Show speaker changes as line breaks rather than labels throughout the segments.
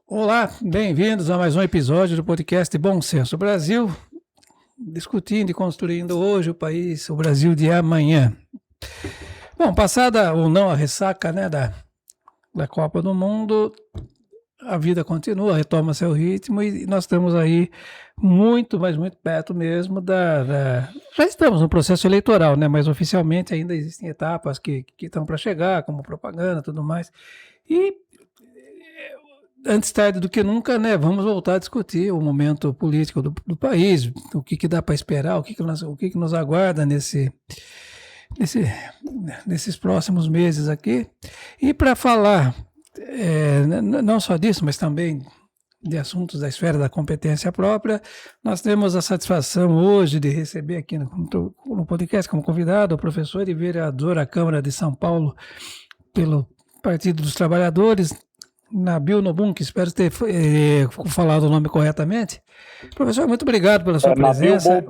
Olá, bem-vindos a mais um episódio do podcast Bom Senso Brasil, discutindo e construindo hoje o país, o Brasil de amanhã. Bom, passada ou não a ressaca, né, da Copa do Mundo, a vida continua, retoma seu ritmo e nós estamos aí muito, mas muito perto mesmo Já estamos no processo eleitoral, né, mas oficialmente ainda existem etapas que estão para chegar, como propaganda e tudo mais. E antes tarde do que nunca, né, vamos voltar a discutir o momento político do país, o que dá para esperar, o que nos aguarda nesses próximos meses aqui. E para falar não só disso, mas também de assuntos da esfera da competência própria, nós temos a satisfação hoje de receber aqui no podcast como convidado o professor e vereador à Câmara de São Paulo pelo Partido dos Trabalhadores, Nabil Nobunk, espero ter falado o nome corretamente. Professor, muito obrigado pela sua presença.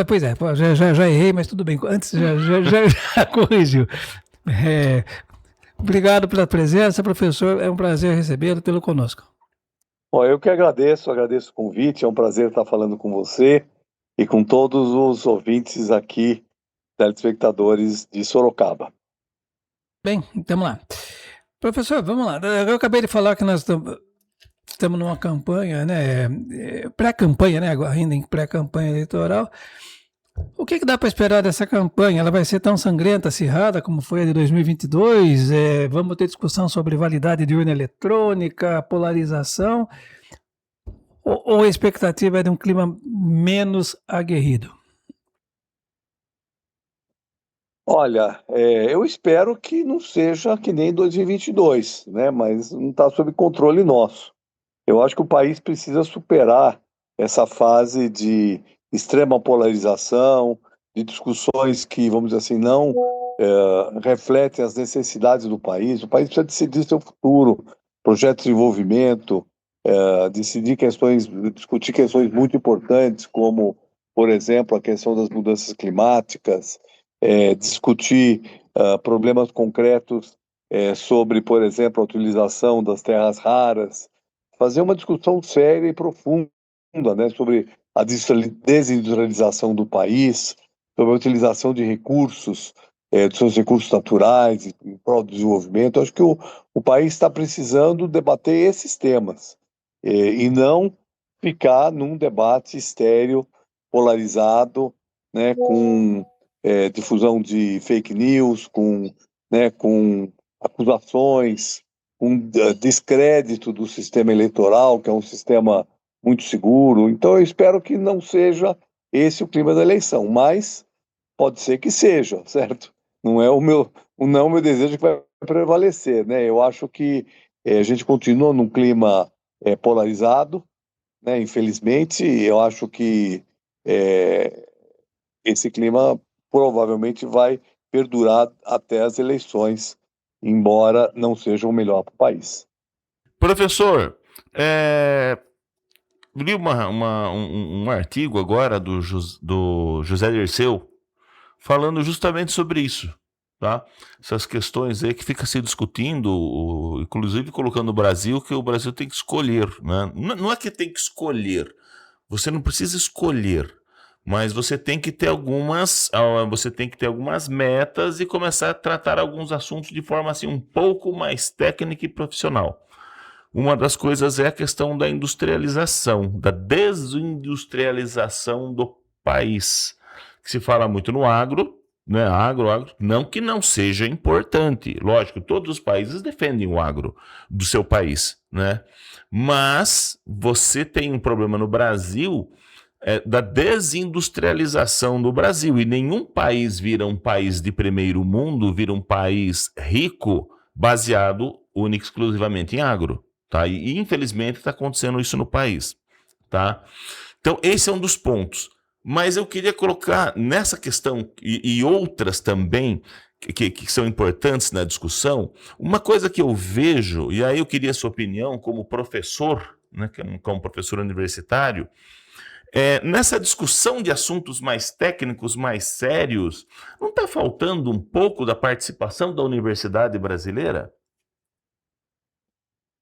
Pois é, já errei, mas tudo bem. Antes já corrigiu. Obrigado pela presença, professor. É um prazer recebê-lo, tê-lo conosco.
Bom, eu que agradeço o convite. É um prazer estar falando com você e com todos os ouvintes aqui, telespectadores de Sorocaba.
Bem, vamos lá. Professor, vamos lá. Eu acabei de falar que nós estamos numa campanha, né? Pré-campanha, né? Ainda em pré-campanha eleitoral. O que dá para esperar dessa campanha? Ela vai ser tão sangrenta, acirrada como foi a de 2022? Vamos ter discussão sobre validade de urna eletrônica, polarização? Ou a expectativa é de um clima menos aguerrido?
Olha, eu espero que não seja que nem 2022, né? Mas não está sob controle nosso. Eu acho que o país precisa superar essa fase de extrema polarização, de discussões que, vamos dizer assim, não refletem as necessidades do país. O país precisa decidir seu futuro, projetos de desenvolvimento, discutir questões muito importantes, como, por exemplo, a questão das mudanças climáticas, discutir problemas concretos sobre, por exemplo, a utilização das terras raras, fazer uma discussão séria e profunda, né, sobre a desindustrialização do país, sobre a utilização de recursos, de seus recursos naturais em prol do desenvolvimento. Eu acho que o país está precisando debater esses temas e não ficar num debate estéril, polarizado, né, com difusão de fake news, com acusações, um descrédito do sistema eleitoral, que é um sistema muito seguro. Então eu espero que não seja esse o clima da eleição, mas pode ser que seja, certo? Não é o meu desejo que vai prevalecer, né? Eu acho que a gente continua num clima polarizado, né? Infelizmente, eu acho que esse clima provavelmente vai perdurar até as eleições, embora não seja o melhor para o país.
Professor, li um artigo agora do José Dirceu falando justamente sobre isso, tá? Essas questões aí que fica se discutindo, inclusive colocando o Brasil, que o Brasil tem que escolher, né? Não é que tem que escolher, você não precisa escolher, mas você tem que ter algumas metas e começar a tratar alguns assuntos de forma assim um pouco mais técnica e profissional. Uma das coisas é a questão da industrialização, da desindustrialização do país, que se fala muito no agro, né? Agro, não que não seja importante, lógico, todos os países defendem o agro do seu país, né? Mas você tem um problema no Brasil da desindustrialização do Brasil, e nenhum país vira um país de primeiro mundo, vira um país rico baseado única e exclusivamente em agro, tá? E infelizmente está acontecendo isso no país, tá? Então esse é um dos pontos, mas eu queria colocar nessa questão e outras também que são importantes na discussão, uma coisa que eu vejo, e aí eu queria a sua opinião como professor, né, como professor universitário, nessa discussão de assuntos mais técnicos, mais sérios, não está faltando um pouco da participação da universidade brasileira?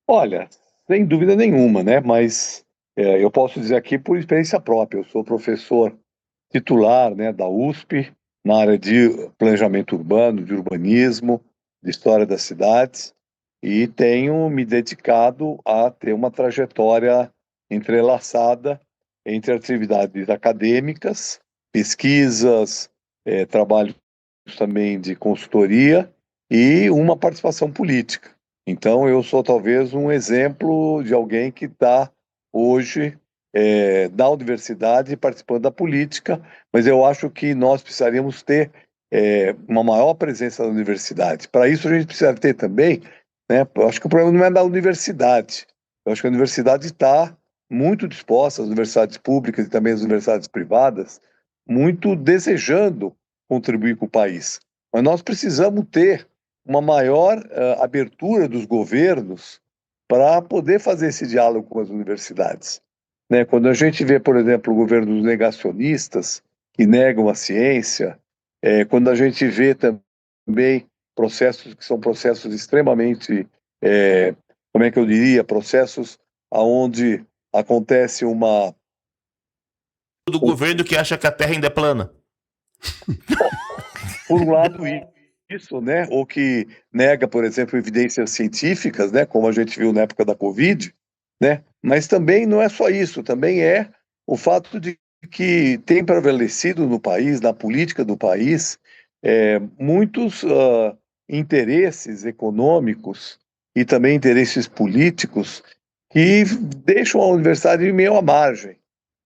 Olha, sem dúvida nenhuma, né? Mas eu posso dizer aqui por experiência própria. Eu sou professor titular, né, da USP, na área de planejamento urbano, de urbanismo, de história das cidades, e tenho me dedicado a ter uma trajetória entrelaçada entre atividades acadêmicas, pesquisas, trabalhos também de consultoria e uma participação política. Então, eu sou talvez um exemplo de alguém que está hoje da universidade participando da política, mas eu acho que nós precisaríamos ter uma maior presença na universidade. Para isso, a gente precisa ter também, né, eu acho que o problema não é da universidade, eu acho que a universidade está muito disposta, as universidades públicas e também as universidades privadas, muito desejando contribuir com o país. Mas nós precisamos ter uma maior abertura dos governos para poder fazer esse diálogo com as universidades. Né? Quando a gente vê, por exemplo, governos negacionistas que negam a ciência, quando a gente vê também processos que são processos extremamente, como é que eu diria, processos onde acontece uma...
Do governo que acha que a Terra ainda é plana.
Por um lado, isso, né? Ou que nega, por exemplo, evidências científicas, né? Como a gente viu na época da Covid, né? Mas também não é só isso, também é o fato de que tem prevalecido no país, na política do país, muitos interesses econômicos e também interesses políticos que deixam a universidade meio à margem,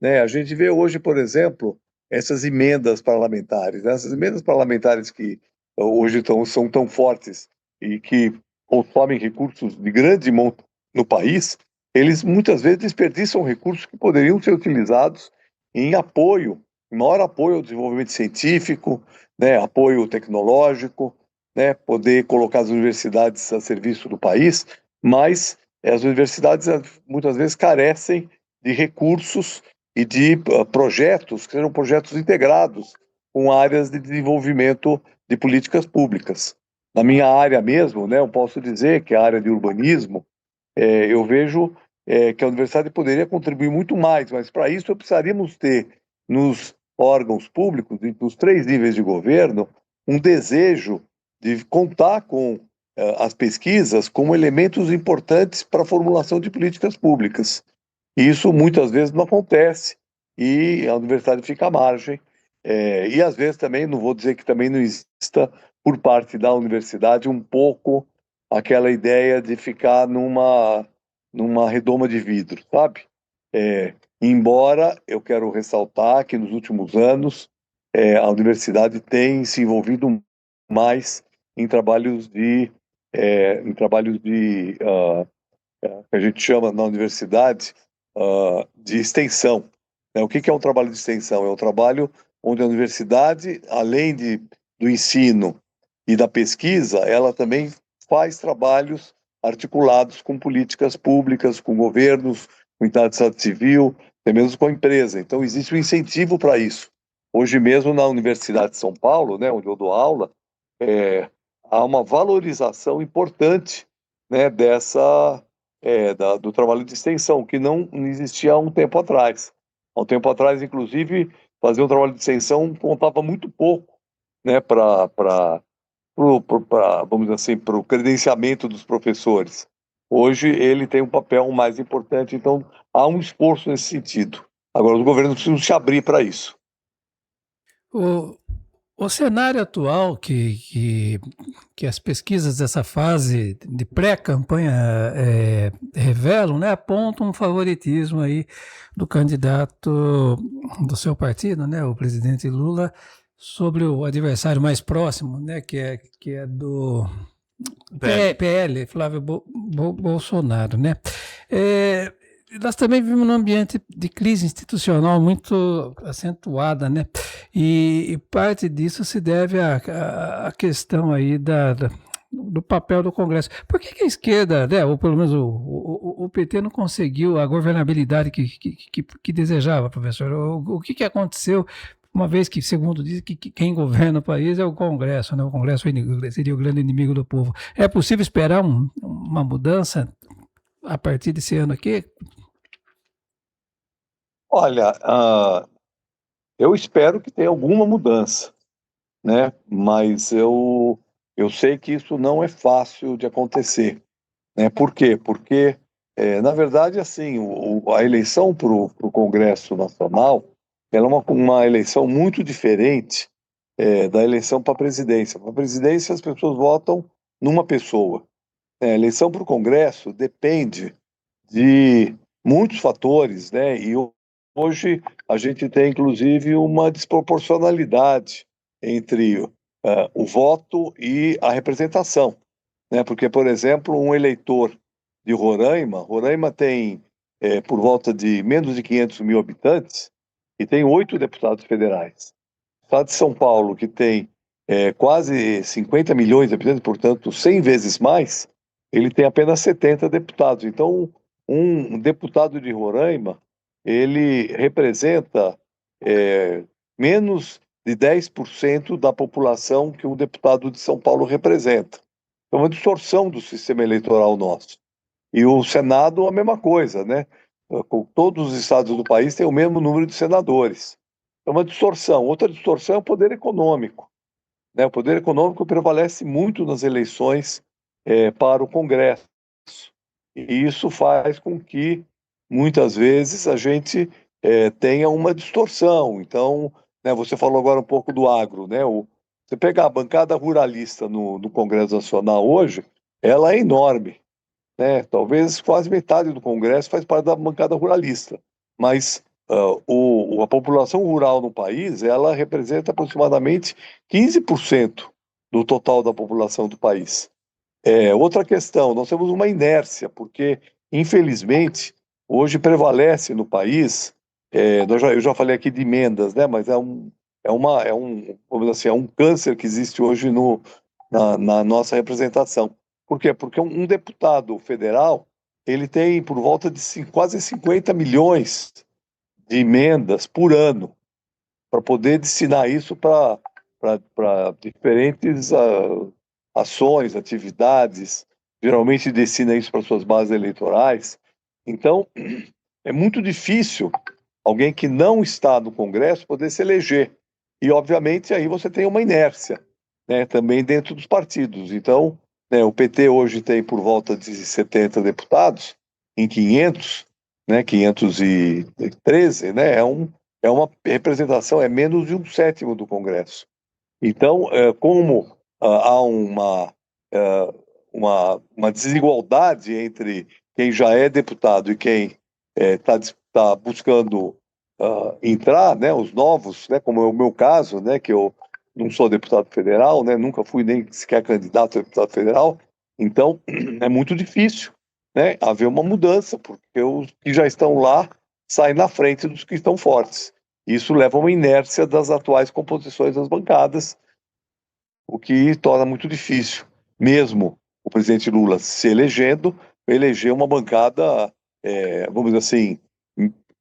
né? A gente vê hoje, por exemplo, essas emendas parlamentares, né? Essas emendas parlamentares que hoje são tão fortes e que consomem recursos de grande monta no país, eles muitas vezes desperdiçam recursos que poderiam ser utilizados em apoio, maior apoio ao desenvolvimento científico, né, apoio tecnológico, né, poder colocar as universidades a serviço do país, mas as universidades muitas vezes carecem de recursos e de projetos, que sejam projetos integrados com áreas de desenvolvimento de políticas públicas. Na minha área mesmo, né, eu posso dizer que a área de urbanismo, eu vejo que a universidade poderia contribuir muito mais, mas para isso precisaríamos ter nos órgãos públicos, nos 3 níveis de governo, um desejo de contar com as pesquisas como elementos importantes para a formulação de políticas públicas. E isso muitas vezes não acontece e a universidade fica à margem. E às vezes também, não vou dizer que também não exista por parte da universidade um pouco aquela ideia de ficar numa redoma de vidro, sabe? Embora eu quero ressaltar que nos últimos anos a universidade tem se envolvido mais em trabalhos que a gente chama na universidade de extensão. O que é um trabalho de extensão? É um trabalho onde a universidade, além do ensino e da pesquisa, ela também faz trabalhos articulados com políticas públicas, com governos, com entidade civil, até mesmo com a empresa. Então, existe um incentivo para isso. Hoje mesmo, na Universidade de São Paulo, né, onde eu dou aula, há uma valorização importante, né, do trabalho de extensão, que não existia há um tempo atrás. Há um tempo atrás, inclusive, fazer um trabalho de extensão contava muito pouco, né, vamos dizer assim, para o credenciamento dos professores. Hoje ele tem um papel mais importante, então há um esforço nesse sentido. Agora, os governos precisam se abrir para isso.
O cenário atual que as pesquisas dessa fase de pré-campanha revelam, né, apontam um favoritismo aí do candidato do seu partido, né, o presidente Lula, sobre o adversário mais próximo, né, que é do PL, Flávio Bolsonaro, né? Nós também vivemos num ambiente de crise institucional muito acentuada, né? E parte disso se deve à questão aí do papel do Congresso. Por que a esquerda, né, ou pelo menos o PT não conseguiu a governabilidade que desejava, professor? O que aconteceu, uma vez que, segundo diz, que quem governa o país é o Congresso, né? O Congresso seria o grande inimigo do povo. É possível esperar uma mudança a partir desse ano aqui?
Olha, eu espero que tenha alguma mudança, né? Mas eu sei que isso não é fácil de acontecer, né? Por quê? Porque, na verdade, assim, a eleição para o Congresso Nacional ela é uma eleição muito diferente da eleição para a presidência. Para a presidência, as pessoas votam numa pessoa. A eleição para o Congresso depende de muitos fatores, né? E hoje a gente tem, inclusive, uma desproporcionalidade entre o voto e a representação, né? Porque, por exemplo, um eleitor de Roraima tem por volta de menos de 500 mil habitantes e tem 8 deputados federais. O estado de São Paulo, que tem quase 50 milhões de habitantes, portanto, 100 vezes mais, ele tem apenas 70 deputados. Então, um deputado de Roraima, ele representa menos de 10% da população que um deputado de São Paulo representa. É uma distorção do sistema eleitoral nosso. E o Senado, a mesma coisa, né? Todos os estados do país têm o mesmo número de senadores. É uma distorção. Outra distorção é o poder econômico, né? O poder econômico prevalece muito nas eleições para o Congresso. E isso faz com que, muitas vezes, a gente tenha uma distorção. Então, né, você falou agora um pouco do agro, né? Você pegar a bancada ruralista no Congresso Nacional hoje, ela é enorme, né? Talvez quase metade do Congresso faz parte da bancada ruralista. Mas a população rural no país, ela representa aproximadamente 15% do total da população do país. Outra questão, nós temos uma inércia, porque, infelizmente, hoje prevalece no país, eu já falei aqui de emendas, né, mas vamos dizer assim, é um câncer que existe hoje na nossa representação. Por quê? Porque um deputado federal, ele tem por volta de quase 50 milhões de emendas por ano, para poder destinar isso para diferentes ações, atividades, geralmente destina isso para suas bases eleitorais. Então, é muito difícil alguém que não está no Congresso poder se eleger. E, obviamente, aí você tem uma inércia, né, também dentro dos partidos. Então, né, o PT hoje tem por volta de 70 deputados, em 500, né, 513, né, é uma representação, é menos de 1/7 do Congresso. Então, como há uma desigualdade entre quem já é deputado e quem está buscando entrar, né, os novos, né, como é o meu caso, né, que eu não sou deputado federal, né, nunca fui nem sequer candidato a deputado federal, então é muito difícil, né, haver uma mudança, porque os que já estão lá saem na frente dos que estão fortes. Isso leva a uma inércia das atuais composições das bancadas, o que torna muito difícil, mesmo o presidente Lula se elegendo, eleger uma bancada, vamos dizer assim,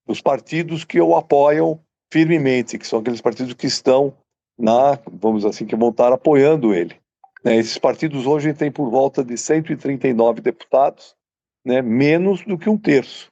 os partidos que o apoiam firmemente, que são aqueles partidos que estão vamos dizer assim, que vão estar apoiando ele. Né, esses partidos hoje têm por volta de 139 deputados, né, menos do que 1/3.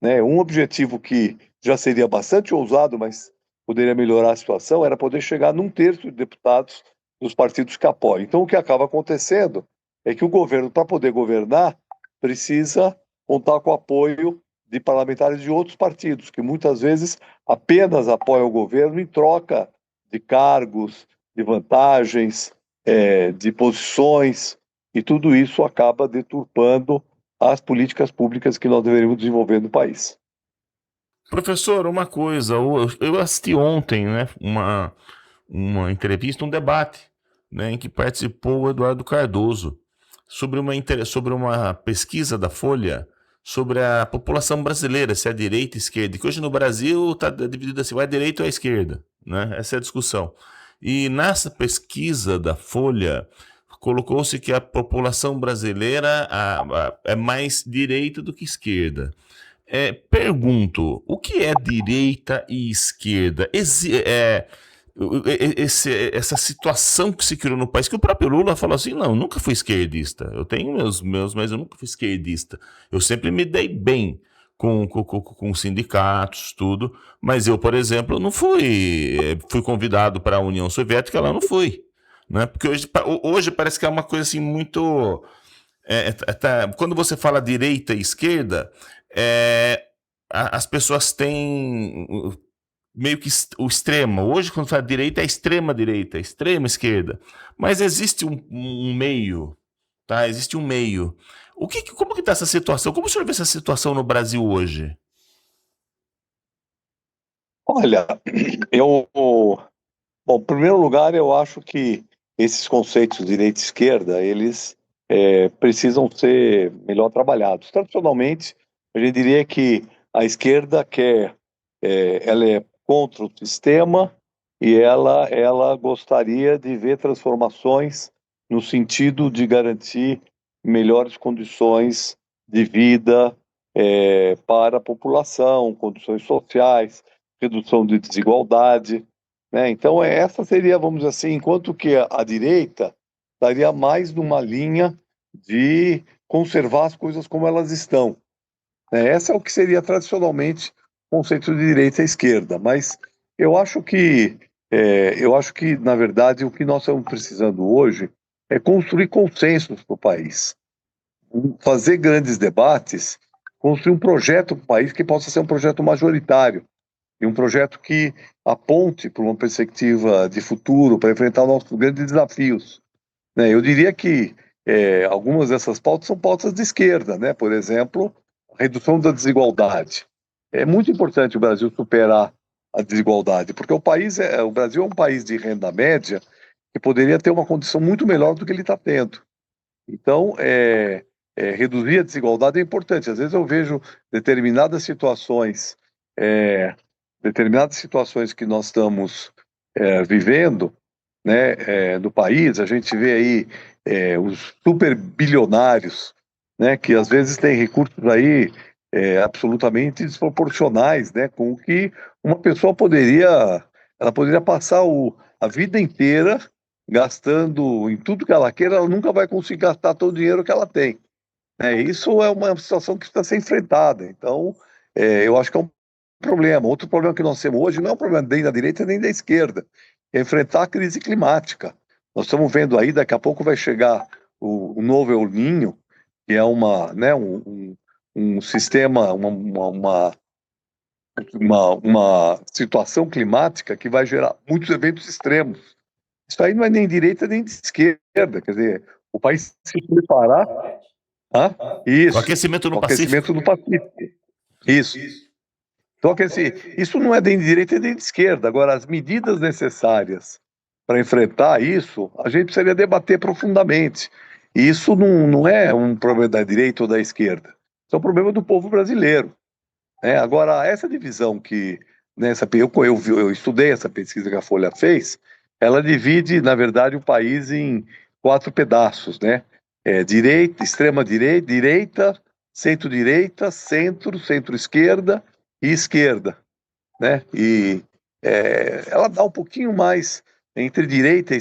Né, um objetivo que já seria bastante ousado, mas poderia melhorar a situação, era poder chegar num 1/3 de deputados dos partidos que apoiam. Então, o que acaba acontecendo é que o governo, para poder governar, precisa contar com o apoio de parlamentares de outros partidos, que muitas vezes apenas apoiam o governo em troca de cargos, de vantagens, de posições, e tudo isso acaba deturpando as políticas públicas que nós deveríamos desenvolver no país.
Professor, uma coisa, eu assisti ontem, né, uma entrevista, um debate, né, em que participou o Eduardo Cardoso sobre uma pesquisa da Folha sobre a população brasileira, se é direita ou esquerda, que hoje no Brasil está dividido assim, vai à direita ou à esquerda, né? Essa é a discussão. E nessa pesquisa da Folha colocou-se que a população brasileira é mais direita do que esquerda. Pergunto, o que é direita e esquerda? Essa situação que se criou no país, que o próprio Lula falou assim, não, nunca fui esquerdista. Eu tenho meus, mas eu nunca fui esquerdista. Eu sempre me dei bem com sindicatos, tudo, mas eu, por exemplo, não fui convidado para a União Soviética, lá não fui. Né? Porque hoje parece que é uma coisa assim muito... quando você fala direita e esquerda, as pessoas têm meio que o extremo. Hoje, quando fala direita, é extrema direita, extrema esquerda. Mas existe um meio, tá? Existe um meio. Como que está essa situação? Como o senhor vê essa situação no Brasil hoje?
Olha, bom, em primeiro lugar, eu acho que esses conceitos de direita e esquerda, eles precisam ser melhor trabalhados. Tradicionalmente, a gente diria que a esquerda ela é contra o sistema e ela gostaria de ver transformações no sentido de garantir melhores condições de vida para a população, condições sociais, redução de desigualdade, né? Então, essa seria, vamos dizer assim, enquanto que a direita estaria mais numa linha de conservar as coisas como elas estão, né? Essa é o que seria tradicionalmente o conceito de direita e esquerda, mas eu acho que, na verdade, o que nós estamos precisando hoje é construir consensos para o país, fazer grandes debates, construir um projeto para o país que possa ser um projeto majoritário, e um projeto que aponte para uma perspectiva de futuro, para enfrentar nossos grandes desafios, né? Eu diria que algumas dessas pautas são pautas de esquerda, né? Por exemplo, a redução da desigualdade. É muito importante o Brasil superar a desigualdade, porque o Brasil é um país de renda média que poderia ter uma condição muito melhor do que ele está tendo. Então, reduzir a desigualdade é importante. Às vezes eu vejo determinadas situações é, que nós estamos vivendo, né, no país. A gente vê aí os super bilionários, né, que às vezes têm recursos aí absolutamente desproporcionais, né, com o que uma pessoa ela poderia passar a vida inteira gastando em tudo que ela queira, ela nunca vai conseguir gastar todo o dinheiro que ela tem. Isso é uma situação que está sendo enfrentada. Então, eu acho que é um problema. Outro problema que nós temos hoje não é um problema nem da direita nem da esquerda, é enfrentar a crise climática. Nós estamos vendo aí, daqui a pouco vai chegar o novo El Niño, que é um sistema, uma situação climática que vai gerar muitos eventos extremos. Isso aí não é nem direita nem de esquerda, quer dizer, o país se preparar.
O
Isso,
aquecimento no
o aquecimento
Pacífico.
do Pacífico. Isso. Então, quer dizer, isso não é nem de direita nem de esquerda. Agora, as medidas necessárias para enfrentar isso, a gente precisaria debater profundamente. E isso não é um problema da direita ou da esquerda. Isso é um problema do povo brasileiro, né? Agora, essa divisão eu estudei essa pesquisa que a Folha fez, ela divide, na verdade, o país em 4 pedaços, né? Direita, extrema-direita, direita, centro-direita, centro, centro-esquerda e esquerda, né? E ela dá um pouquinho mais entre direita e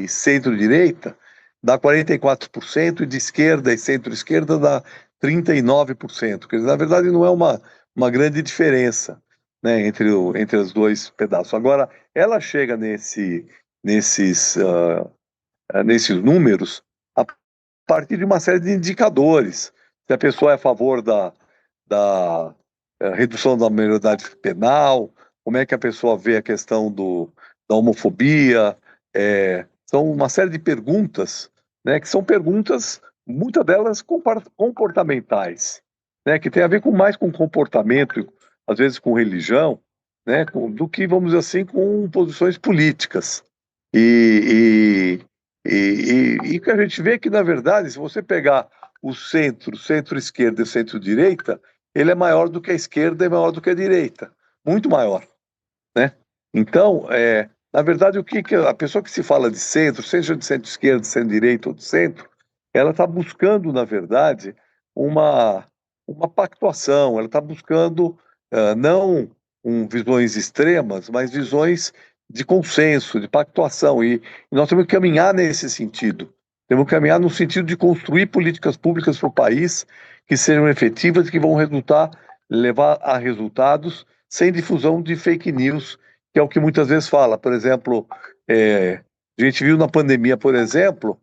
centro-direita, dá 44%, e de esquerda e centro-esquerda dá 39%. Quer dizer, na verdade, não é uma grande diferença, né, entre os dois pedaços. Agora, ela chega nesses números a partir de uma série de indicadores. Se a pessoa é a favor da redução da maioridade penal, como é que a pessoa vê a questão da homofobia, são uma série de perguntas, né, que são perguntas, muitas delas comportamentais, né, que tem a ver mais com comportamento, às vezes com religião, né, do que, vamos dizer assim, com posições políticas. E que a gente vê que, na verdade, se você pegar o centro-esquerda e o centro-direita, ele é maior do que a esquerda e maior do que a direita. Muito maior, né? Então, Na verdade, o que a pessoa que se fala de centro, seja de centro-esquerda, de centro-direita ou de centro, ela está buscando, na verdade, uma, uma pactuação, ela está buscando não visões extremas, mas visões de consenso, de pactuação. E nós temos que caminhar nesse sentido. Temos que caminhar no sentido de construir políticas públicas para o país que sejam efetivas e que vão levar a resultados sem difusão de fake news, que é o que muitas vezes fala. Por exemplo, a gente viu na pandemia, por exemplo,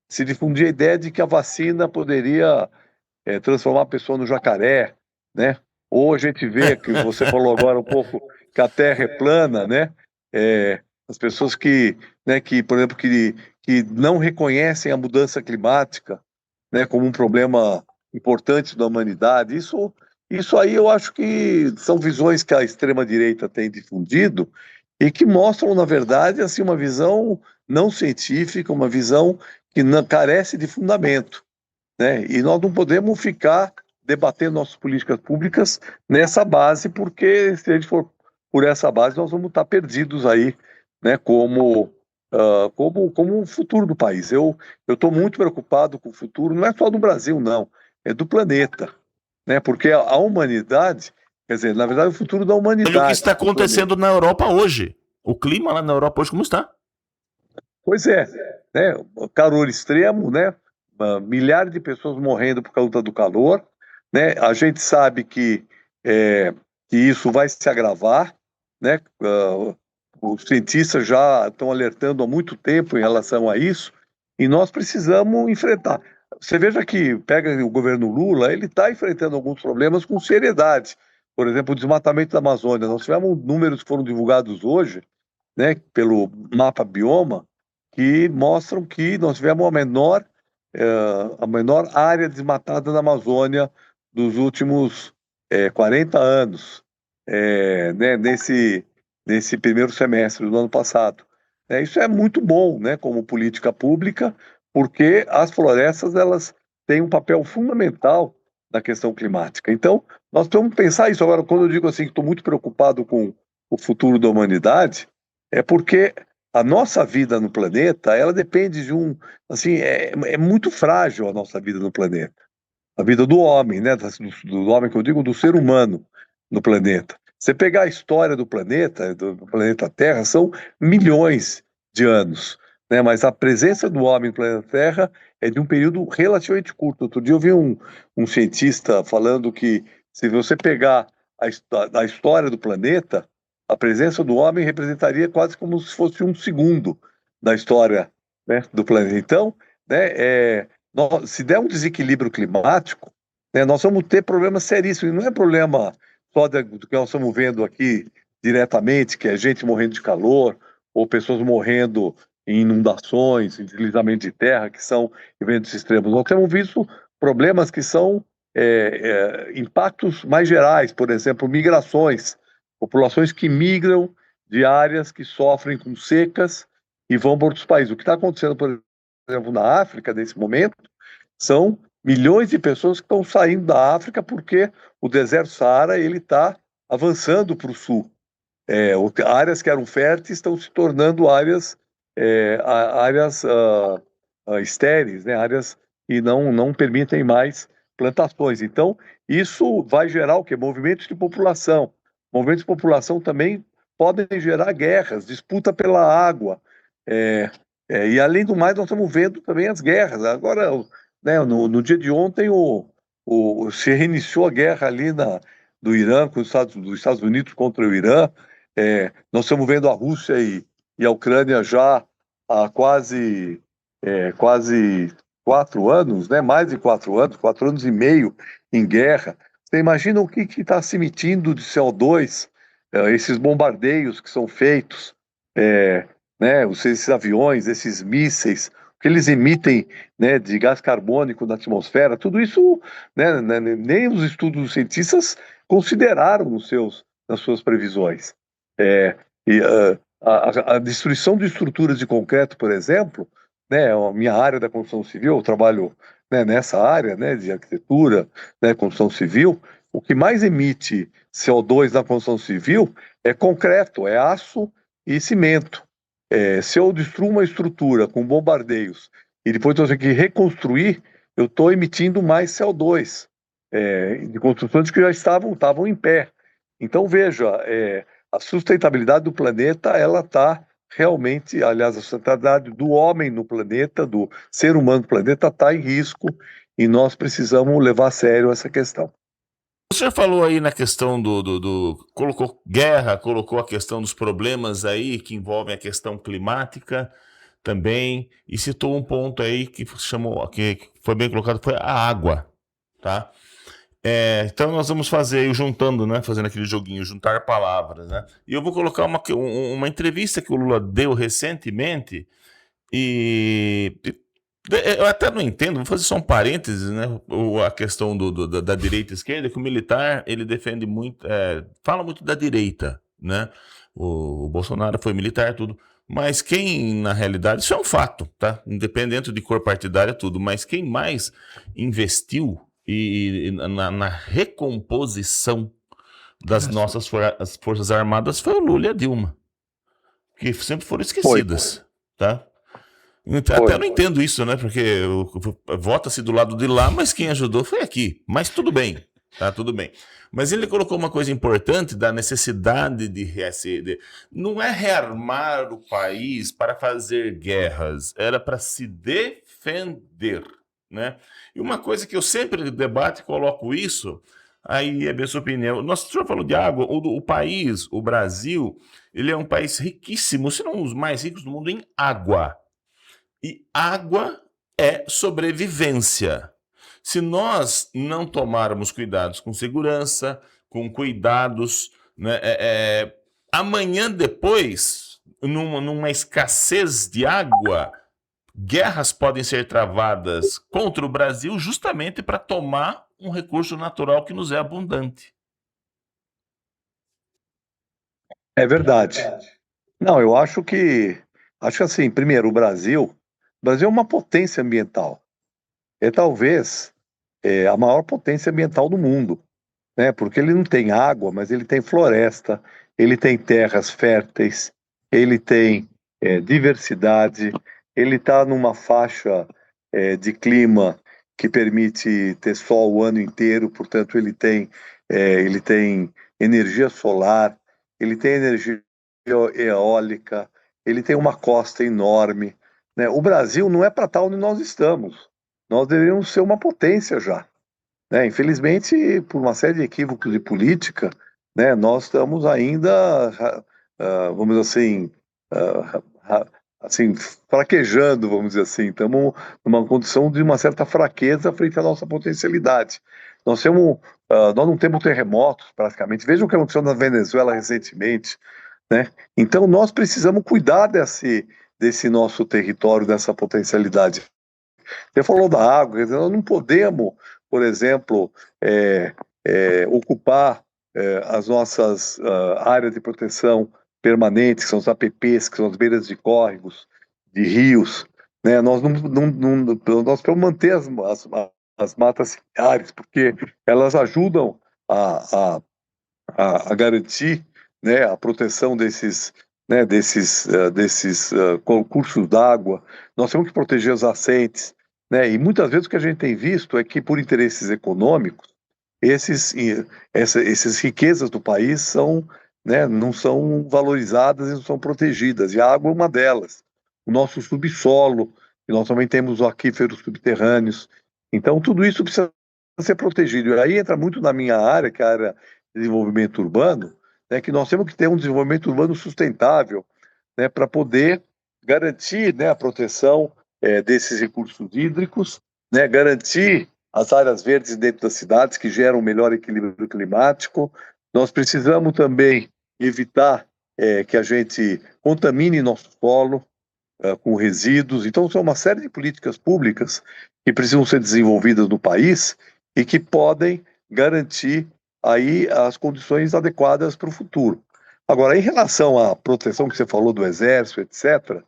se difundia a ideia de que a vacina poderia transformar a pessoa no jacaré, né? Ou a gente vê, que você falou agora um pouco, que a Terra é plana, né? As pessoas que, por exemplo, que não reconhecem a mudança climática, né, como um problema importante da humanidade. Isso aí eu acho que são visões que a extrema-direita tem difundido e que mostram, na verdade, assim, uma visão não científica, uma visão que não, carece de fundamento, né? E nós não podemos ficar debatendo nossas políticas públicas nessa base, porque se a gente for por essa base, nós vamos estar perdidos aí, né, como o futuro do país. Eu estou muito preocupado com o futuro, não é só do Brasil, não, é do planeta, né? Porque a humanidade, quer dizer, na verdade, o futuro da
Olha o que
humanidade.
está acontecendo na Europa hoje. O clima lá na Europa hoje como está?
Pois é, né? Calor extremo, né? Milhares de pessoas morrendo por causa do calor, né? A gente sabe que isso vai se agravar, né? Os cientistas já estão alertando há muito tempo em relação a isso, e nós precisamos enfrentar. Você veja que pega o governo Lula, ele está enfrentando alguns problemas com seriedade. Por exemplo, o desmatamento da Amazônia. Nós tivemos números que foram divulgados hoje, né, pelo mapa Bioma, que mostram que nós tivemos a menor área desmatada na Amazônia dos últimos 40 anos, né, nesse primeiro semestre do ano passado. Isso é muito bom, né, como política pública, porque as florestas elas têm um papel fundamental na questão climática. Então, nós precisamos pensar isso. Agora, quando eu digo assim que estou muito preocupado com o futuro da humanidade, é porque a nossa vida no planeta, ela depende de assim, é muito frágil a nossa vida no planeta. A vida do homem, né? Do homem que eu digo, do ser humano no planeta. Você pegar a história do planeta Terra, são milhões de anos, né? Mas a presença do homem no planeta Terra é de um período relativamente curto. Outro dia eu vi um cientista falando que se você pegar a história do planeta, a presença do homem representaria quase como se fosse um segundo da história, né, do planeta. Então, né, se der um desequilíbrio climático, né, nós vamos ter problemas seríssimos. E não é problema só do que nós estamos vendo aqui diretamente, que é gente morrendo de calor, ou pessoas morrendo em inundações, em deslizamento de terra, que são eventos extremos. Nós temos visto problemas que são impactos mais gerais, por exemplo, migrações, populações que migram de áreas que sofrem com secas e vão para outros países. O que está acontecendo, por exemplo, na África, nesse momento, são milhões de pessoas que estão saindo da África porque o deserto Saara ele está avançando para o sul. Áreas que eram férteis estão se tornando áreas estéreis, né? Áreas que não permitem mais plantações. Então, isso vai gerar o quê? Movimentos de população. Movimentos de população também podem gerar guerras, disputa pela água. E, além do mais, nós estamos vendo também as guerras. Agora, né, no dia de ontem, se reiniciou a guerra ali do Irã, dos Estados Unidos contra o Irã. Nós estamos vendo a Rússia e a Ucrânia já há quase 4 anos, né? Mais de 4 anos, 4 anos e meio em guerra. Você imagina o que está se emitindo de CO2, esses bombardeios que são feitos, né? Esses aviões, esses mísseis, o que eles emitem, né, de gás carbônico na atmosfera, tudo isso, né, nem os estudos dos cientistas consideraram nas suas previsões. E a destruição de estruturas de concreto, por exemplo, né, a minha área da construção civil, eu trabalho, né, nessa área, né, de arquitetura, né, construção civil, o que mais emite CO2 na construção civil é concreto, é aço e cimento. Se eu destruo uma estrutura com bombardeios e depois eu tenho que reconstruir, eu estou emitindo mais CO2 de construções que já estavam em pé. Então, veja, a sustentabilidade do planeta, ela está realmente, aliás, a sustentabilidade do homem no planeta, do ser humano no planeta, está em risco e nós precisamos levar a sério essa questão.
O senhor falou aí na questão colocou guerra, colocou a questão dos problemas aí que envolvem a questão climática também, e citou um ponto aí que foi bem colocado, foi a água, tá? Então nós vamos fazer aí juntando, né? Fazendo aquele joguinho, juntar palavras, né? E eu vou colocar uma entrevista que o Lula deu recentemente e eu até não entendo, vou fazer só um parênteses, né? A questão da direita e esquerda, que o militar ele defende muito, fala muito da direita, né? O Bolsonaro foi militar, tudo. Mas quem, na realidade, isso é um fato, tá? Independente de cor partidária, tudo. Mas quem mais investiu na recomposição das nossas as Forças Armadas foi o Lula e a Dilma, que sempre foram esquecidas, tá? Até não entendo isso, né? Porque vota-se do lado de lá, mas quem ajudou foi aqui. Mas tudo bem, tá? Tudo bem. Mas ele colocou uma coisa importante da necessidade não é rearmar o país para fazer guerras, era para se defender, né? E uma coisa que eu sempre debato e coloco isso, aí é a minha opinião. O senhor falou de água, o país, o Brasil, ele é um país riquíssimo, se não os mais ricos do mundo em água. E água é sobrevivência. Se nós não tomarmos cuidados com segurança, com cuidados, né, amanhã depois, numa escassez de água, guerras podem ser travadas contra o Brasil justamente para tomar um recurso natural que nos é abundante.
É verdade. Não, eu acho que assim, primeiro, o Brasil é uma potência ambiental. É talvez a maior potência ambiental do mundo, né? Porque ele não tem água, mas ele tem floresta, ele tem terras férteis, ele tem diversidade, ele está numa faixa de clima que permite ter sol o ano inteiro, portanto ele tem energia solar, ele tem energia eólica, ele tem uma costa enorme, né? O Brasil não é para estar onde nós estamos. Nós deveríamos ser uma potência já, né? Infelizmente, por uma série de equívocos de política, né, nós estamos ainda, vamos dizer assim, assim, fraquejando, vamos dizer assim. Estamos numa condição de uma certa fraqueza frente à nossa potencialidade. Nós não temos terremotos, praticamente. Veja o que aconteceu na Venezuela recentemente, né? Então, nós precisamos cuidar desse nosso território, dessa potencialidade. Você falou da água, quer dizer, nós não podemos, por exemplo, ocupar as nossas áreas de proteção permanentes, que são os APPs, que são as beiras de córregos, de rios, né? Nós nós precisamos manter as matas ciliares, porque elas ajudam a garantir, né, a proteção desses cursos d'água. Nós temos que proteger os nascentes, né? E muitas vezes o que a gente tem visto é que, por interesses econômicos, essas riquezas do país não são valorizadas e não são protegidas, e a água é uma delas. O nosso subsolo, e nós também temos aquíferos subterrâneos. Então, tudo isso precisa ser protegido. E aí entra muito na minha área, que é a área de desenvolvimento urbano, né, que nós temos que ter um desenvolvimento urbano sustentável, né, para poder garantir, né, a proteção desses recursos hídricos, né, garantir as áreas verdes dentro das cidades, que geram um melhor equilíbrio climático. Nós precisamos também evitar que a gente contamine nosso solo com resíduos. Então, são uma série de políticas públicas que precisam ser desenvolvidas no país e que podem garantir aí as condições adequadas para o futuro. Agora, em relação à proteção que você falou do Exército, etc.,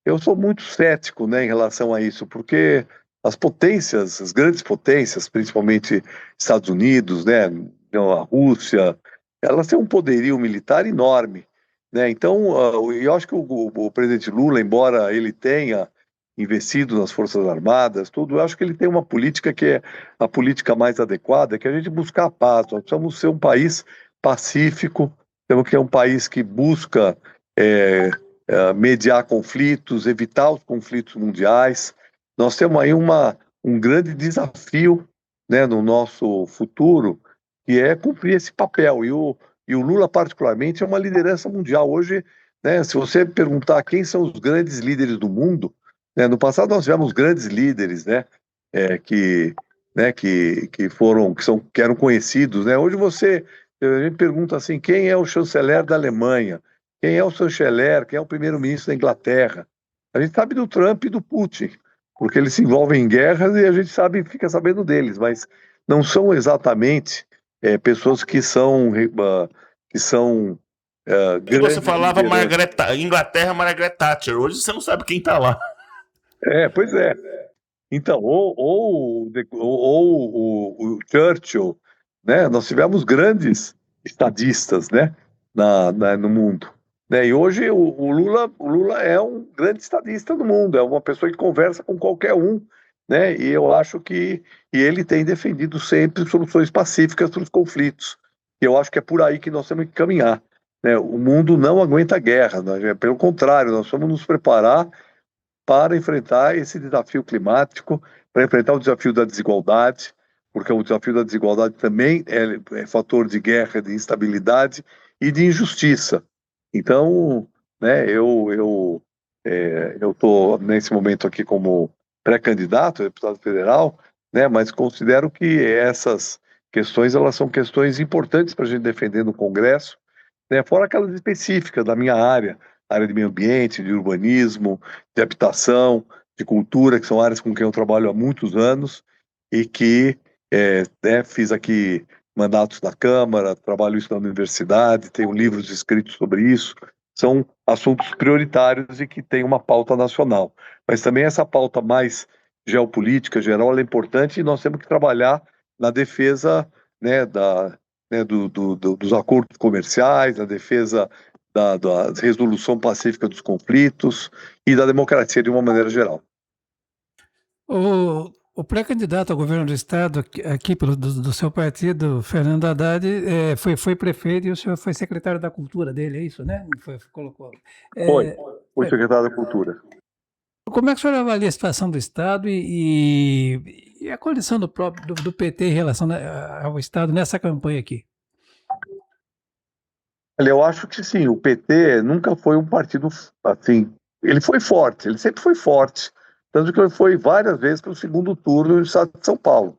eu sou muito cético, né, em relação a isso, porque as potências, as grandes potências, principalmente Estados Unidos, né, a Rússia, elas têm um poderio militar enorme, né? Então, eu acho que o presidente Lula, embora ele tenha investido nas Forças Armadas, tudo, eu acho que ele tem uma política que é a política mais adequada, que é a gente buscar a paz. Nós precisamos ser um país pacífico, temos que ser um país que busca é, mediar conflitos, evitar os conflitos mundiais. Nós temos aí um grande desafio, né, no nosso futuro, que é cumprir esse papel. E o Lula, particularmente, é uma liderança mundial. Hoje, né, se você perguntar quem são os grandes líderes do mundo, né, no passado nós tivemos grandes líderes, né, que, que eram conhecidos, né? Hoje a gente pergunta assim, quem é o chanceler da Alemanha? Quem é o chanceler? Quem é o primeiro-ministro da Inglaterra? A gente sabe do Trump e do Putin, porque eles se envolvem em guerras e a gente fica sabendo deles, mas não são exatamente pessoas que são
E você
grandes
falava
lideranças.
Inglaterra, Margaret Thatcher. Hoje você não sabe quem tá lá.
Pois é. Então, ou o Churchill, né? Nós tivemos grandes estadistas, né? No mundo, né? E hoje o Lula é um grande estadista do mundo, é uma pessoa que conversa com qualquer um, né? E eu acho que ele tem defendido sempre soluções pacíficas para os conflitos. E eu acho que é por aí que nós temos que caminhar, né? O mundo não aguenta guerra, né? Pelo contrário, nós vamos nos preparar para enfrentar esse desafio climático, para enfrentar o desafio da desigualdade, porque o desafio da desigualdade também é fator de guerra, de instabilidade e de injustiça. Então, né, eu estou nesse momento aqui como pré-candidato a deputado federal, né, mas considero que essas questões elas são questões importantes para a gente defender no Congresso, né, fora aquelas específicas da minha área de meio ambiente, de urbanismo, de habitação, de cultura, que são áreas com quem eu trabalho há muitos anos e que né, fiz aqui mandatos na Câmara, trabalho isso na universidade, tenho livros escritos sobre isso. São assuntos prioritários e que têm uma pauta nacional. Mas também essa pauta mais geopolítica, geral, ela é importante e nós temos que trabalhar na defesa, né, dos acordos comerciais, na defesa da resolução pacífica dos conflitos e da democracia de uma maneira geral.
O pré-candidato ao governo do estado aqui do seu partido, Fernando Haddad, foi prefeito e o senhor foi secretário da cultura dele, é isso, né? Colocou.
Foi secretário da Cultura.
Como é que o senhor avalia a situação do estado e a condição do PT em relação ao estado nessa campanha aqui?
Olha, eu acho que sim, o PT nunca foi um partido assim. Ele foi forte, ele sempre foi forte. Tanto que ele foi várias vezes para o segundo turno no estado de São Paulo.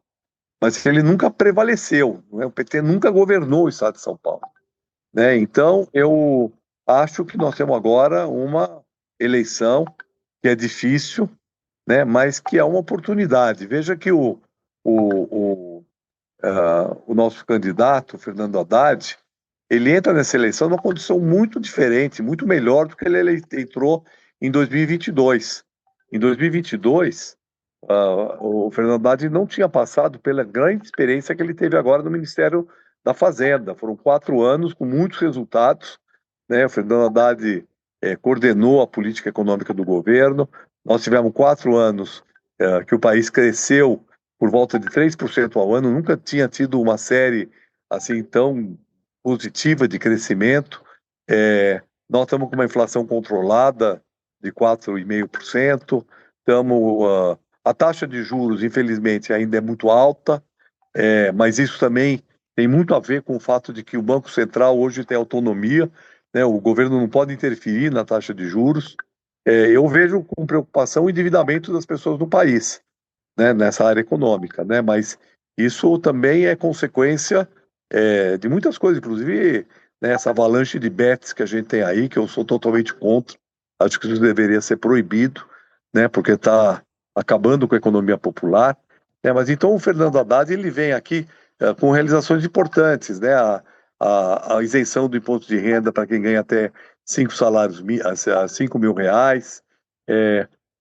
Mas ele nunca prevaleceu, né? O PT nunca governou o estado de São Paulo, né? Então, eu acho que nós temos agora uma eleição que é difícil, né? Mas que é uma oportunidade. Veja que o nosso candidato, Fernando Haddad, ele entra nessa eleição numa condição muito diferente, muito melhor do que ele entrou em 2022. Em 2022, o Fernando Haddad não tinha passado pela grande experiência que ele teve agora no Ministério da Fazenda. Foram 4 anos com muitos resultados, né? O Fernando Haddad coordenou a política econômica do governo. Nós tivemos 4 anos que o país cresceu por volta de 3% ao ano. Nunca tinha tido uma série assim tão positiva de crescimento. Nós estamos com uma inflação controlada de 4,5%. A taxa de juros, infelizmente, ainda é muito alta, mas isso também tem muito a ver com o fato de que o Banco Central hoje tem autonomia, né? O governo não pode interferir na taxa de juros. Eu vejo com preocupação o endividamento das pessoas no país, né, nessa área econômica, né? Mas isso também é consequência de muitas coisas, inclusive, né, essa avalanche de bets que a gente tem aí, que eu sou totalmente contra. Acho que isso deveria ser proibido, né, porque está acabando com a economia popular. Mas então o Fernando Haddad ele vem aqui com realizações importantes, né? A isenção do imposto de renda para quem ganha até 5 mil reais,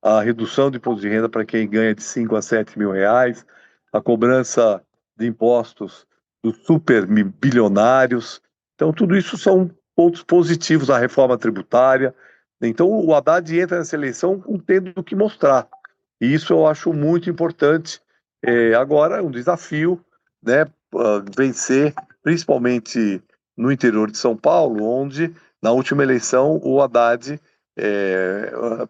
a redução do imposto de renda para quem ganha de 5 a 7 mil reais, a cobrança de impostos dos super bilionários. Então, tudo isso são pontos positivos à reforma tributária. Então, o Haddad entra nessa eleição tendo o que mostrar. E isso eu acho muito importante. Agora, é um desafio, né, vencer, principalmente no interior de São Paulo, onde, na última eleição, o Haddad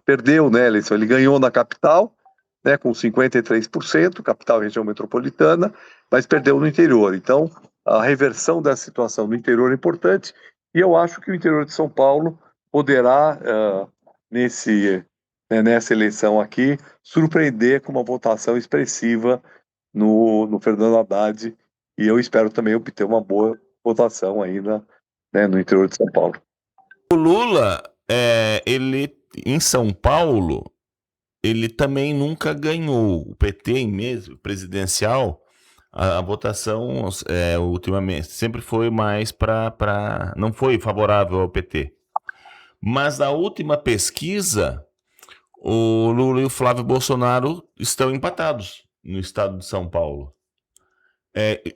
perdeu, né, a eleição. Ele ganhou na capital, né, com 53%, capital e região metropolitana, mas perdeu no interior. Então, a reversão dessa situação no interior é importante, e eu acho que o interior de São Paulo poderá, nessa eleição aqui, surpreender com uma votação expressiva no Fernando Haddad, e eu espero também obter uma boa votação aí no interior de São Paulo.
O Lula, ele em São Paulo, ele também nunca ganhou. O PT em mesmo presidencial, a votação ultimamente sempre foi mais não foi favorável ao PT. Mas na última pesquisa, o Lula e o Flávio Bolsonaro estão empatados no estado de São Paulo.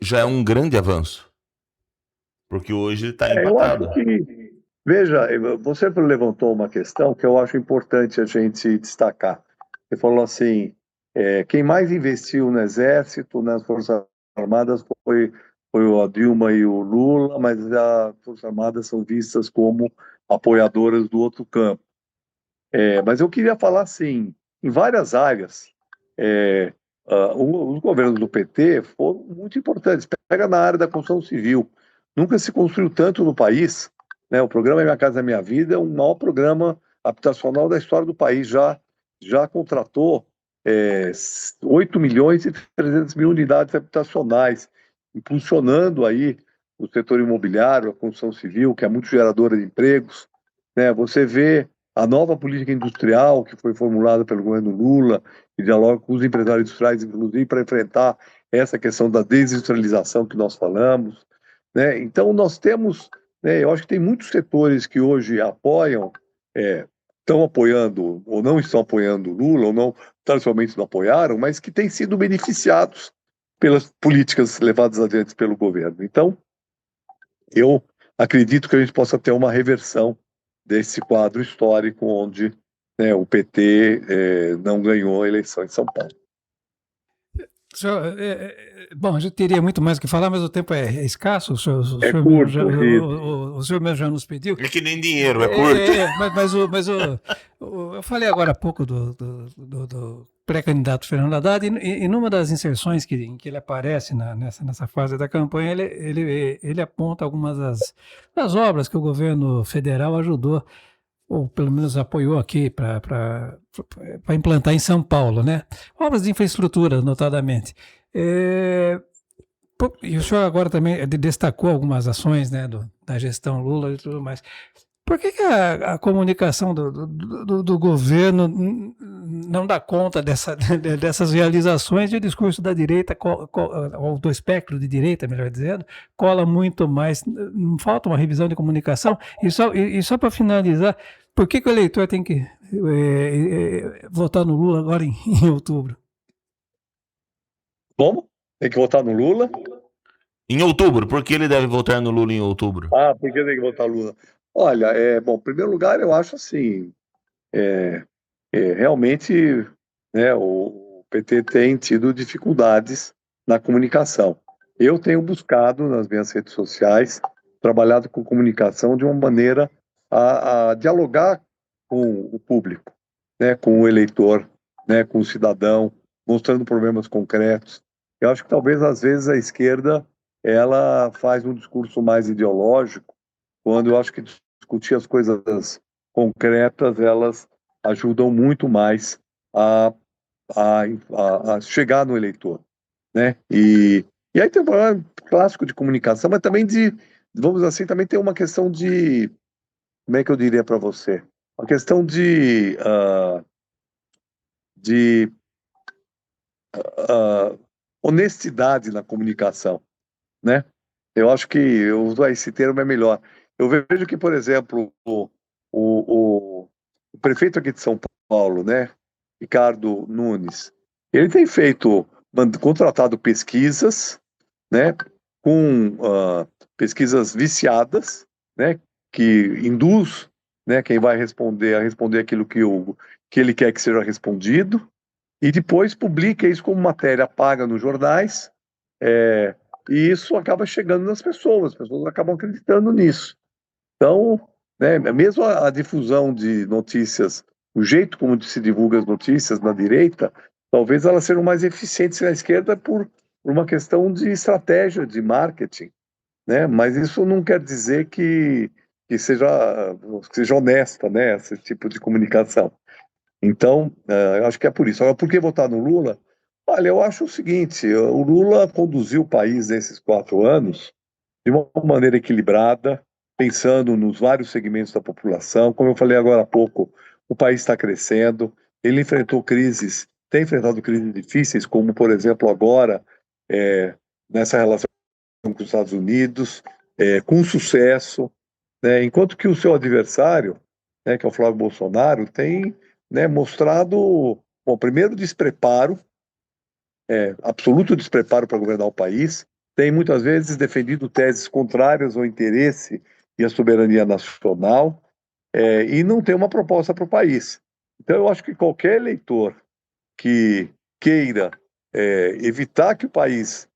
Já é um grande avanço, porque hoje ele está empatado.
Eu acho que, veja, você levantou uma questão que eu acho importante a gente destacar. Você falou assim, quem mais investiu no Exército, nas Forças Armadas, foi a Dilma e o Lula, mas as Forças Armadas são vistas como apoiadoras do outro campo. Mas eu queria falar assim, em várias áreas, os governos do PT foram muito importantes. Pega na área da construção civil. Nunca se construiu tanto no país, né? O programa Minha Casa Minha Vida é o maior programa habitacional da história do país. Já contratou 8 milhões e 300 mil unidades habitacionais, impulsionando aí o setor imobiliário, a construção civil, que é muito geradora de empregos, né? Você vê a nova política industrial que foi formulada pelo governo Lula, que dialoga com os empresários industriais, inclusive, para enfrentar essa questão da desindustrialização que nós falamos, né? Então, nós temos, né, eu acho que tem muitos setores que hoje apoiam, estão apoiando ou não estão apoiando Lula, ou não, tradicionalmente não apoiaram, mas que têm sido beneficiados pelas políticas levadas adiante pelo governo. Então, eu acredito que a gente possa ter uma reversão desse quadro histórico onde, né, o PT não ganhou a eleição em São Paulo.
Senhor, bom, a gente teria muito mais o que falar, mas o tempo é escasso. O senhor mesmo já nos pediu.
É que nem dinheiro, é curto.
Mas eu falei agora há pouco do pré-candidato Fernando Haddad, e numa das inserções em que ele aparece nessa fase da campanha, ele aponta algumas das obras que o governo federal ajudou, ou pelo menos apoiou aqui para implantar em São Paulo, né? Obras de infraestrutura, notadamente. E o senhor agora também destacou algumas ações, né, da gestão Lula e tudo mais. Por que a comunicação do governo não dá conta dessas realizações, e o discurso da direita, ou do espectro de direita, melhor dizendo, cola muito mais? Não falta uma revisão de comunicação? E só para finalizar, por que o eleitor tem que votar no Lula agora em outubro?
Como? Tem que votar no Lula?
Em outubro, por que ele deve votar no Lula em outubro?
Por que tem que votar no Lula? Olha, bom, em primeiro lugar, eu acho assim, realmente, né, o PT tem tido dificuldades na comunicação. Eu tenho buscado nas minhas redes sociais, trabalhado com comunicação de uma maneira a dialogar com o público, né, com o eleitor, né, com o cidadão, mostrando problemas concretos. Eu acho que talvez às vezes a esquerda ela faz um discurso mais ideológico, quando eu acho que discutir as coisas concretas elas ajudam muito mais a chegar no eleitor, né? E aí tem um problema clássico de comunicação, mas também vamos assim, também tem uma questão de, como é que eu diria para você? Uma questão de honestidade na comunicação, né? Eu acho que eu usar esse termo é melhor. Eu vejo que, por exemplo, o prefeito aqui de São Paulo, né, Ricardo Nunes, ele tem contratado pesquisas, né, com pesquisas viciadas, né, que induz, né, quem vai responder a responder aquilo que ele quer que seja respondido, e depois publica isso como matéria paga nos jornais, e isso acaba chegando nas pessoas, as pessoas acabam acreditando nisso. Então, né, mesmo a difusão de notícias, o jeito como se divulga as notícias na direita, talvez elas sejam mais eficientes na esquerda por uma questão de estratégia, de marketing, né? Mas isso não quer dizer que seja honesta, né, esse tipo de comunicação. Então, eu acho que é por isso. Agora, por que votar no Lula? Olha, eu acho o seguinte, o Lula conduziu o país nesses 4 anos de uma maneira equilibrada, pensando nos vários segmentos da população. Como eu falei agora há pouco, o país está crescendo, ele enfrentou crises, tem enfrentado crises difíceis, como, por exemplo, agora, nessa relação com os Estados Unidos, com sucesso, né? Enquanto que o seu adversário, né, que é o Flávio Bolsonaro, tem, né, mostrado, bom, primeiro despreparo, absoluto despreparo para governar o país, tem muitas vezes defendido teses contrárias ao interesse e à soberania nacional, e não tem uma proposta para o país. Então, eu acho que qualquer eleitor que queira evitar que o país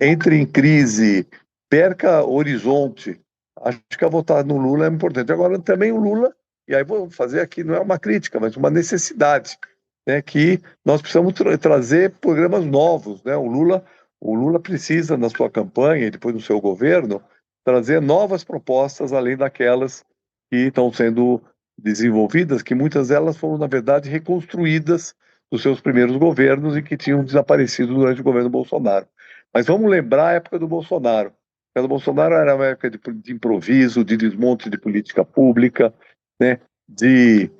entre em crise, perca horizonte, acho que a votar no Lula é importante. Agora, também o Lula, e aí vou fazer aqui, não é uma crítica, mas uma necessidade, né, que nós precisamos trazer programas novos, né? O Lula precisa, na sua campanha e depois no seu governo, trazer novas propostas além daquelas que estão sendo desenvolvidas, que muitas delas foram, na verdade, reconstruídas dos seus primeiros governos e que tinham desaparecido durante o governo Bolsonaro. Mas vamos lembrar a época do Bolsonaro. A época do Bolsonaro era uma época de improviso, de desmonte de política pública, né, de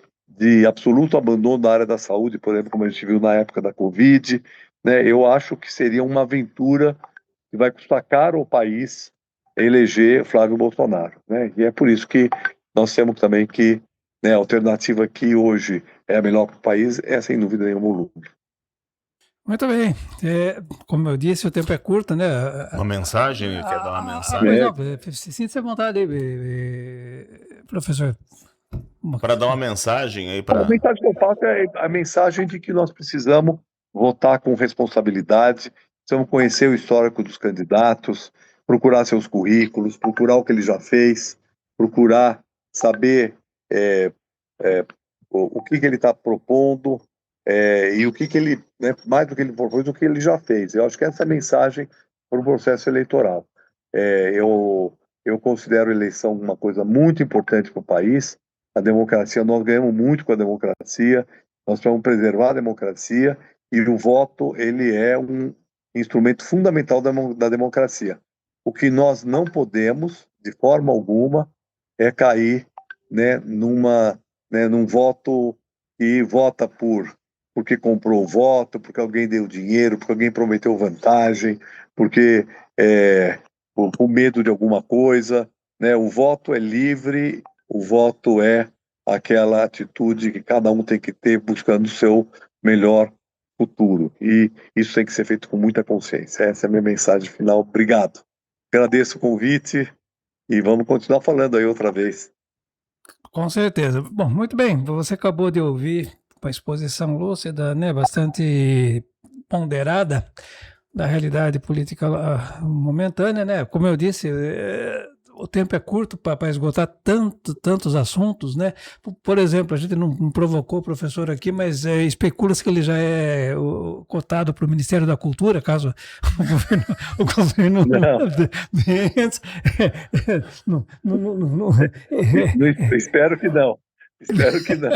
absoluto abandono da área da saúde, por exemplo, como a gente viu na época da Covid, né? Eu acho que seria uma aventura que vai custar caro ao país eleger Flávio Bolsonaro, né? E é por isso que nós temos também que, né, a alternativa que hoje é a melhor para o país é, sem dúvida nenhuma, o Lula.
Muito bem. Como eu disse, o tempo é curto, né?
Uma mensagem? Quer dar uma mensagem?
Pois não, sinta-se à vontade aí, professor.
Para dar uma mensagem aí
A
para.
mensagem que eu faço é a mensagem de que nós precisamos votar com responsabilidade, precisamos conhecer o histórico dos candidatos, procurar seus currículos, procurar o que ele já fez, procurar saber o que ele está propondo, e o que ele, né, mais do que ele propôs, o que ele já fez. Eu acho que essa é a mensagem para o processo eleitoral. Eu considero a eleição uma coisa muito importante para o país. A democracia, nós ganhamos muito com a democracia, nós precisamos preservar a democracia, e o voto, ele é um instrumento fundamental da democracia. O que nós não podemos, de forma alguma, é cair, né, num voto que vota porque comprou o voto, porque alguém deu dinheiro, porque alguém prometeu vantagem, porque por medo de alguma coisa, né? O voto é livre, o voto é aquela atitude que cada um tem que ter buscando o seu melhor futuro. E isso tem que ser feito com muita consciência. Essa é a minha mensagem final. Obrigado. Agradeço o convite e vamos continuar falando aí outra vez.
Com certeza. Bom, muito bem. Você acabou de ouvir uma exposição lúcida, né, bastante ponderada da realidade política momentânea, né? Como eu disse, o tempo é curto para esgotar tantos assuntos, né? Por exemplo, a gente não provocou o professor aqui, mas especula-se que ele já é cotado para o Ministério da Cultura, caso o governo
Espero que não. Espero que não.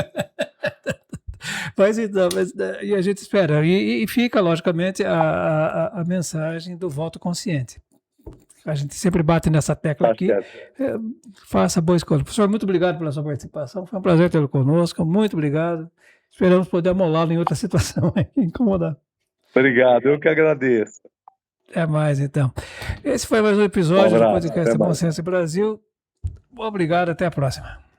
Mas então, e a gente espera. E fica, logicamente, a mensagem do voto consciente. A gente sempre bate nessa tecla aqui. Faça boa escolha. Professor, muito obrigado pela sua participação. Foi um prazer tê-lo conosco. Muito obrigado. Esperamos poder amolá-lo em outra situação, incomodar.
Obrigado, eu que agradeço.
Até mais, então. Esse foi mais um episódio do podcast Bom Senso Brasil. Obrigado, até a próxima.